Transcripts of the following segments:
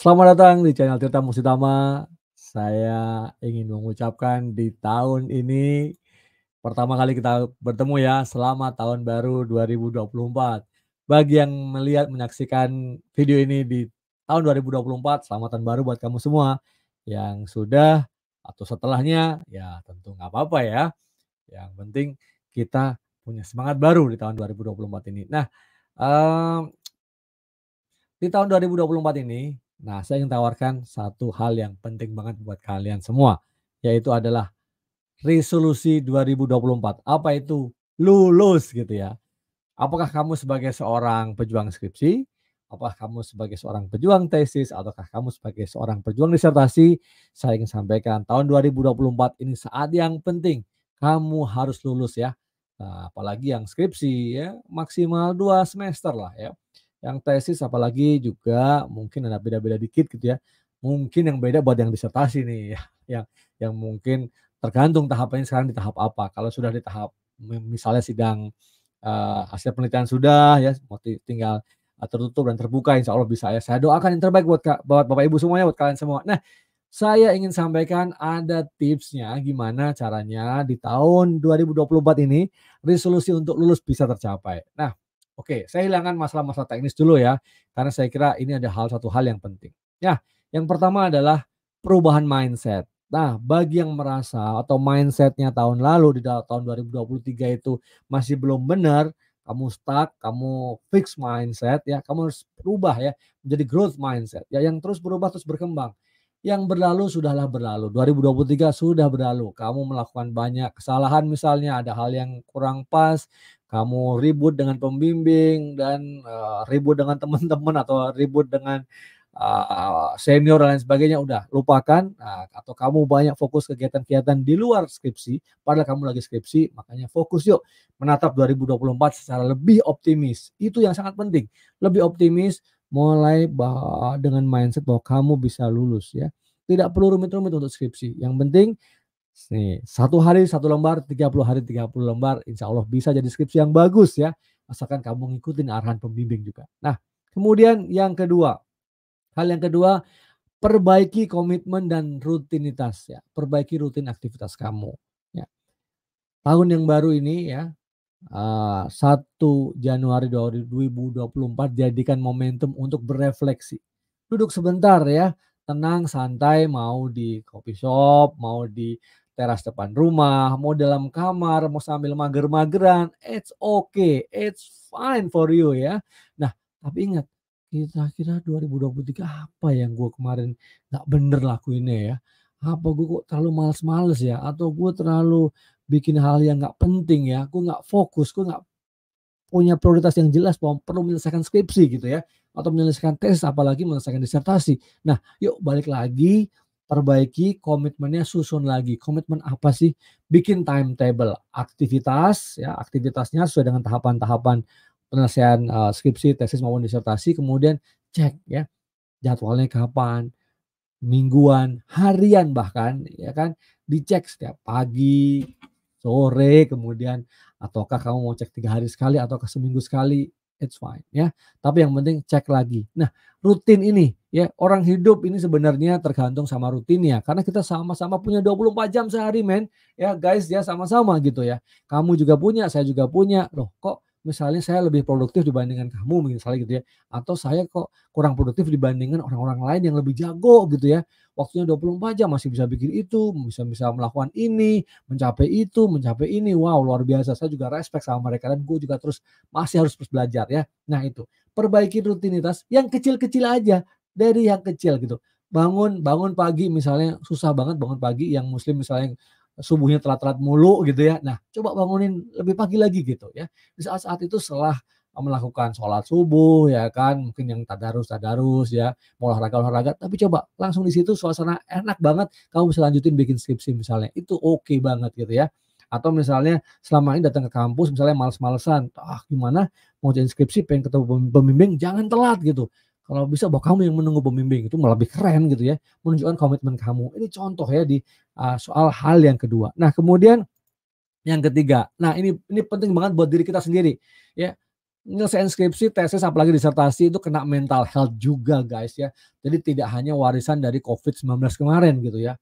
Selamat datang di channel Tirta Musitama. Saya ingin mengucapkan di tahun ini pertama kali kita bertemu ya, selamat tahun baru 2024. Bagi yang melihat menyaksikan video ini di tahun 2024, selamat tahun baru buat kamu semua. Yang sudah atau setelahnya ya tentu nggak apa-apa ya. Yang penting kita punya semangat baru di tahun 2024 ini. Nah, eee di tahun 2024 ini, nah saya ingin tawarkan satu hal yang penting banget buat kalian semua, yaitu adalah resolusi 2024. Apa itu? Lulus gitu ya. Apakah kamu sebagai seorang pejuang skripsi, apakah kamu sebagai seorang pejuang tesis, ataukah kamu sebagai seorang pejuang disertasi, saya ingin sampaikan tahun 2024 ini saat yang penting. Kamu harus lulus ya. Nah, apalagi yang skripsi ya maksimal 2 semester lah ya. Yang tesis apalagi juga mungkin ada beda-beda dikit gitu ya. Mungkin yang beda buat yang disertasi nih ya, yang mungkin tergantung tahapannya sekarang di tahap apa. Kalau sudah di tahap misalnya sidang hasil penelitian sudah ya, mau tinggal, tertutup dan terbuka insya Allah bisa ya. Saya doakan yang terbaik buat Bapak Ibu semuanya, buat kalian semua. Nah, saya ingin sampaikan ada tipsnya gimana caranya di tahun 2024 ini resolusi untuk lulus bisa tercapai. Nah, oke, saya hilangkan masalah-masalah teknis dulu ya, karena saya kira ini ada satu hal yang penting. Ya, yang pertama adalah perubahan mindset. Nah, bagi yang merasa atau mindsetnya tahun lalu di tahun 2023 itu masih belum benar, kamu stuck, kamu fix mindset ya, kamu harus berubah ya menjadi growth mindset ya yang terus berubah, terus berkembang. Yang berlalu sudahlah berlalu, 2023 sudah berlalu. Kamu melakukan banyak kesalahan misalnya, ada hal yang kurang pas, kamu ribut dengan pembimbing dan, ribut dengan teman-teman atau ribut dengan senior dan lain sebagainya, udah lupakan, atau kamu banyak fokus kegiatan-kegiatan di luar skripsi, padahal kamu lagi skripsi, makanya fokus yuk menatap 2024 secara lebih optimis. Itu yang sangat penting, lebih optimis, mulai dengan mindset bahwa kamu bisa lulus ya. Tidak perlu rumit-rumit untuk skripsi, yang penting nih 1 hari 1 lembar, 30 hari 30 lembar, insya Allah bisa jadi skripsi yang bagus ya, asalkan kamu ngikutin arahan pembimbing juga. Nah, kemudian hal yang kedua, perbaiki komitmen dan rutinitas ya, perbaiki rutin aktivitas kamu ya. Tahun yang baru ini ya, 1 Januari 2024 jadikan momentum untuk berefleksi. Duduk sebentar ya, tenang, santai, mau di coffee shop, mau di teras depan rumah, mau dalam kamar, mau sambil mager-mageran, it's okay, it's fine for you ya. Nah, tapi ingat, kira-kira 2023 apa yang gue kemarin nggak bener lakuinnya ya? Apa gue kok terlalu males-males ya? Atau gue terlalu bikin hal yang nggak penting ya, gue nggak fokus, gue nggak punya prioritas yang jelas bahwa perlu menyelesaikan skripsi gitu ya, atau menyelesaikan tes apalagi menyelesaikan disertasi. Nah, yuk balik lagi, perbaiki komitmennya, susun lagi. Komitmen apa sih? Bikin timetable aktivitas ya, aktivitasnya sesuai dengan tahapan-tahapan penyelesaian, skripsi, tesis maupun disertasi, kemudian cek ya, jadwalnya kapan, mingguan, harian bahkan ya kan, dicek setiap pagi, sore, kemudian ataukah kamu mau cek 3 hari sekali ataukah seminggu sekali, it's fine ya. Tapi yang penting cek lagi. Nah, rutin ini ya, orang hidup ini sebenarnya tergantung sama rutinnya karena kita sama-sama punya 24 jam sehari men, ya guys ya sama-sama gitu ya. Kamu juga punya, saya juga punya. Loh kok misalnya saya lebih produktif dibandingkan kamu misalnya gitu ya, atau saya kok kurang produktif dibandingkan orang-orang lain yang lebih jago gitu ya. Waktunya 24 jam masih bisa bikin itu, bisa bisa melakukan ini, mencapai itu, mencapai ini. Wow, luar biasa. Saya juga respect sama mereka dan gue juga masih harus terus belajar ya. Nah itu, perbaiki rutinitas yang kecil-kecil aja, dari yang kecil gitu. Bangun bangun pagi misalnya susah banget bangun pagi yang muslim misalnya subuhnya telat-telat mulu gitu ya. Nah, coba bangunin lebih pagi lagi gitu ya. Di saat-saat itu setelah melakukan sholat subuh ya kan, mungkin yang tadarus ya, mau olahraga, tapi coba langsung di situ suasana enak banget, kamu bisa lanjutin bikin skripsi misalnya, itu oke banget gitu ya. Atau misalnya selama ini datang ke kampus misalnya males-malesan, gimana mau jadi skripsi pengen ketemu pembimbing, jangan telat gitu. Kalau bisa bawa kamu yang menunggu pembimbing, itu malah lebih keren gitu ya, menunjukkan komitmen kamu. Ini contoh ya di, soal hal yang kedua. Nah kemudian yang ketiga, nah ini penting banget buat diri kita sendiri ya. Nyelesain skripsi, tesis, apalagi disertasi itu kena mental health juga guys ya. Jadi tidak hanya warisan dari COVID-19 kemarin gitu ya.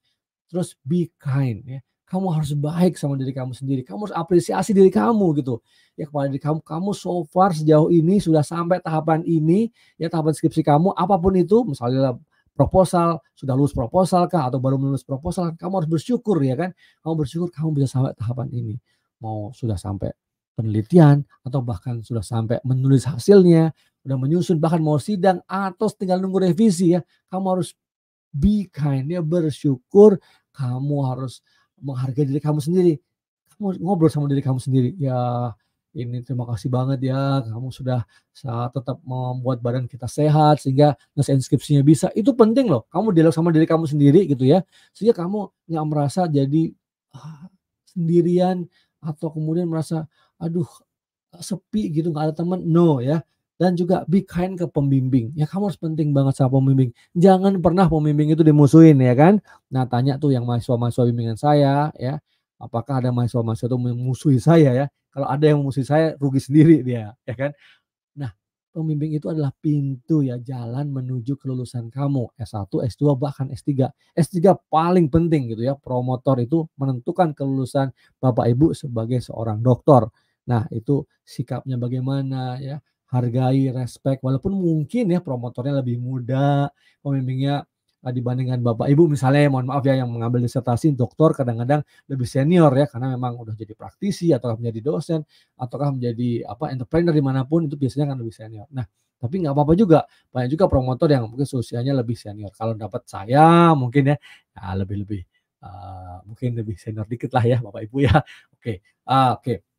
Terus be kind ya. Kamu harus baik sama diri kamu sendiri. Kamu harus apresiasi diri kamu gitu. Ya kepada diri kamu, kamu so far sejauh ini sudah sampai tahapan ini, ya tahapan skripsi kamu apapun itu, misalnya proposal, sudah lulus proposal kah atau baru lulus proposal, kamu harus bersyukur ya kan. Kamu bersyukur kamu bisa sampai tahapan ini. Mau sudah sampai penelitian atau bahkan sudah sampai menulis hasilnya, udah menyusun bahkan mau sidang atau tinggal nunggu revisi ya. Kamu harus be kind ya, bersyukur, kamu harus menghargai diri kamu sendiri. Kamu ngobrol sama diri kamu sendiri, "Ya, ini terima kasih banget ya, kamu sudah tetap membuat badan kita sehat sehingga ngerjain skripsinya bisa." Itu penting loh, kamu dialog sama diri kamu sendiri gitu ya, sehingga kamu nggak merasa jadi, ah, sendirian atau kemudian merasa, "Aduh, sepi gitu, nggak ada teman." No ya. Dan juga be kind ke pembimbing, ya kamu harus penting banget sama pembimbing. Jangan pernah pembimbing itu dimusuhin ya kan. Nah tanya tuh yang mahasiswa-mahasiswa bimbingan saya ya, apakah ada mahasiswa-mahasiswa itu memusuhi saya ya. Kalau ada yang memusuhi saya rugi sendiri dia, ya kan. Nah pembimbing itu adalah pintu ya, jalan menuju kelulusan kamu S1, S2, bahkan S3. S3 paling penting gitu ya, promotor itu menentukan kelulusan Bapak Ibu sebagai seorang doktor. Nah itu sikapnya bagaimana ya, hargai, respect, walaupun mungkin ya promotornya lebih muda, pembimbingnya, dibandingkan Bapak Ibu misalnya, mohon maaf ya yang mengambil disertasi doktor kadang-kadang lebih senior ya, karena memang udah jadi praktisi ataukah menjadi dosen, ataukah menjadi entrepreneur di mana pun itu biasanya kan lebih senior. Nah, tapi nggak apa-apa juga, banyak juga promotor yang mungkin usianya lebih senior. Kalau dapat saya mungkin ya, lebih-lebih, mungkin lebih senior dikit lah ya Bapak Ibu ya. Oke, oke.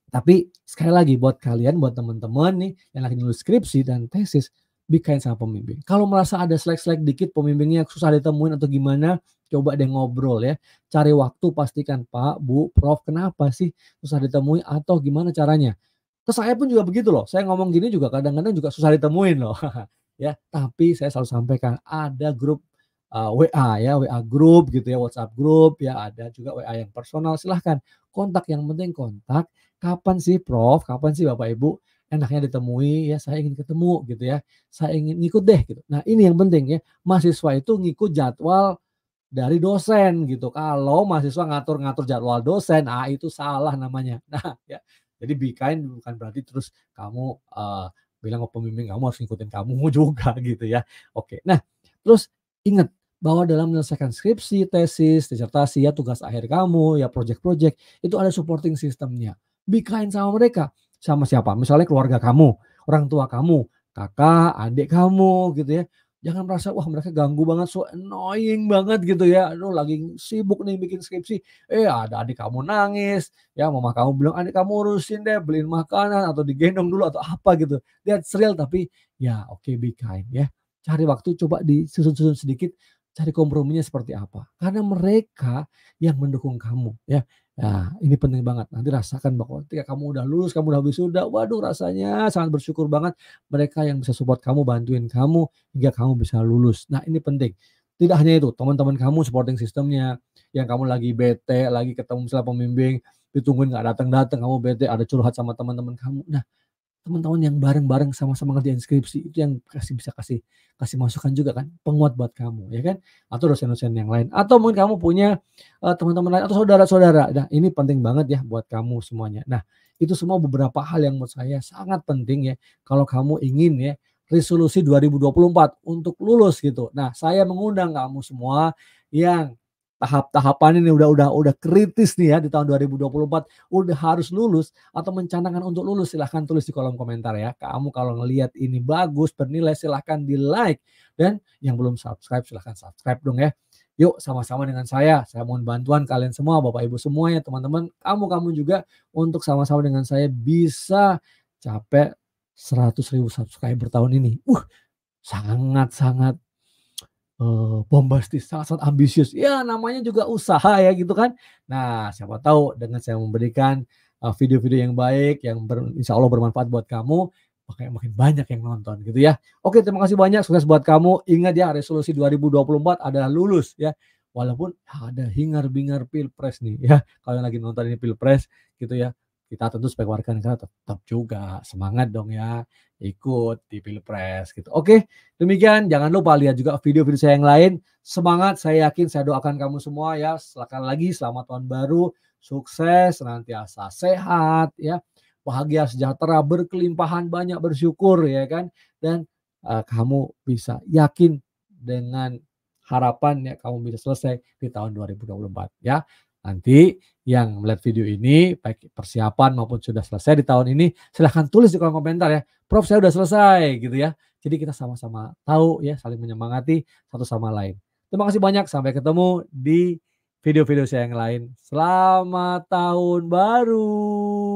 Tapi sekali lagi buat kalian, buat teman-teman nih yang lagi nulis skripsi dan tesis, be kind sama pembimbing. Kalau merasa ada slack-slack dikit pembimbingnya susah ditemuin atau gimana, coba deh ngobrol ya. Cari waktu pastikan, "Pak, Bu, Prof, kenapa sih susah ditemui atau gimana caranya?" Ke saya pun juga begitu loh, saya ngomong gini juga kadang-kadang juga susah ditemuin loh. Ya, tapi saya selalu sampaikan ada grup, WA ya, WA grup gitu ya, WhatsApp grup ya, ada juga WA yang personal, silahkan kontak, yang penting kontak, "Kapan sih Prof, kapan sih Bapak Ibu enaknya ditemui ya, saya ingin ketemu," gitu ya, "saya ingin ngikut deh," gitu. Nah ini yang penting ya, mahasiswa itu ngikut jadwal dari dosen gitu. Kalau mahasiswa ngatur-ngatur jadwal dosen, itu salah namanya. Nah, ya, jadi be kind bukan berarti terus kamu, bilang ke pembimbing kamu harus ngikutin kamu juga gitu ya. Oke. Nah, terus ingat bahwa dalam menyelesaikan skripsi, tesis, disertasi ya, tugas akhir kamu, ya project-project, itu ada supporting system-nya. Be kind sama mereka. Sama siapa? Misalnya keluarga kamu, orang tua kamu, kakak, adik kamu gitu ya. Jangan merasa, wah mereka ganggu banget, so annoying banget gitu ya. Aduh lagi sibuk nih bikin skripsi, ada adik kamu nangis, ya mama kamu bilang, "Adik kamu urusin deh, beliin makanan atau digendong dulu," atau apa gitu. That's real tapi ya oke, be kind ya. Cari waktu coba disusun-susun sedikit, cari komprominya seperti apa. Karena mereka yang mendukung kamu ya. Nah ini penting banget, nanti rasakan bahwa ketika kamu udah lulus, kamu udah wisuda, waduh rasanya sangat bersyukur banget mereka yang bisa support kamu, bantuin kamu hingga kamu bisa lulus. Nah ini penting. Tidak hanya itu, teman-teman kamu supporting sistemnya, yang kamu lagi bete, lagi ketemu misalnya pembimbing, ditungguin nggak datang-datang, kamu bete, ada curhat sama teman-teman kamu. Nah, teman-teman yang bareng-bareng sama-sama ngerjain skripsi itu yang bisa kasih kasih masukan juga kan, penguat buat kamu ya kan, atau dosen-dosen yang lain, atau mungkin kamu punya, teman-teman lain atau saudara-saudara. Nah, ini penting banget ya buat kamu semuanya. Nah, itu semua beberapa hal yang menurut saya sangat penting ya, kalau kamu ingin ya, resolusi 2024 untuk lulus gitu. Nah, saya mengundang kamu semua yang tahap-tahapan ini udah kritis nih ya di tahun 2024, udah harus lulus atau mencanangkan untuk lulus, silahkan tulis di kolom komentar ya. Kamu kalau ngelihat ini bagus, bernilai, silahkan di-like. Dan yang belum subscribe silahkan subscribe dong ya. Yuk sama-sama dengan saya mohon bantuan kalian semua, Bapak Ibu semuanya, teman-teman, kamu juga untuk sama-sama dengan saya bisa capai 100.000 subscriber tahun ini. Sangat-sangat bombastis, sangat-sangat ambisius. Ya namanya juga usaha ya gitu kan. Nah siapa tahu dengan saya memberikan, video-video yang baik yang insya Allah bermanfaat buat kamu, makanya makin banyak yang nonton gitu ya. Oke terima kasih banyak, sukses buat kamu. Ingat ya resolusi 2024 adalah lulus ya. Walaupun ada hingar-bingar pilpres nih ya, kalau yang lagi nonton ini pilpres gitu ya. kita tentu sebagai warga negara tetap juga semangat dong ya, ikut di pilpres gitu. Oke, demikian jangan lupa lihat juga video-video saya yang lain. Semangat, saya yakin, saya doakan kamu semua ya, sekali lagi selamat tahun baru, sukses, senantiasa sehat ya, bahagia, sejahtera, berkelimpahan, banyak bersyukur ya kan, dan, kamu bisa yakin dengan harapan ya kamu bisa selesai di tahun 2024 ya. Nanti yang melihat video ini, baik persiapan maupun sudah selesai di tahun ini, silahkan tulis di kolom komentar ya, "Prof, saya udah selesai," gitu ya. Jadi kita sama-sama tahu ya, saling menyemangati satu sama lain. Terima kasih banyak, sampai ketemu di video-video saya yang lain. Selamat tahun baru.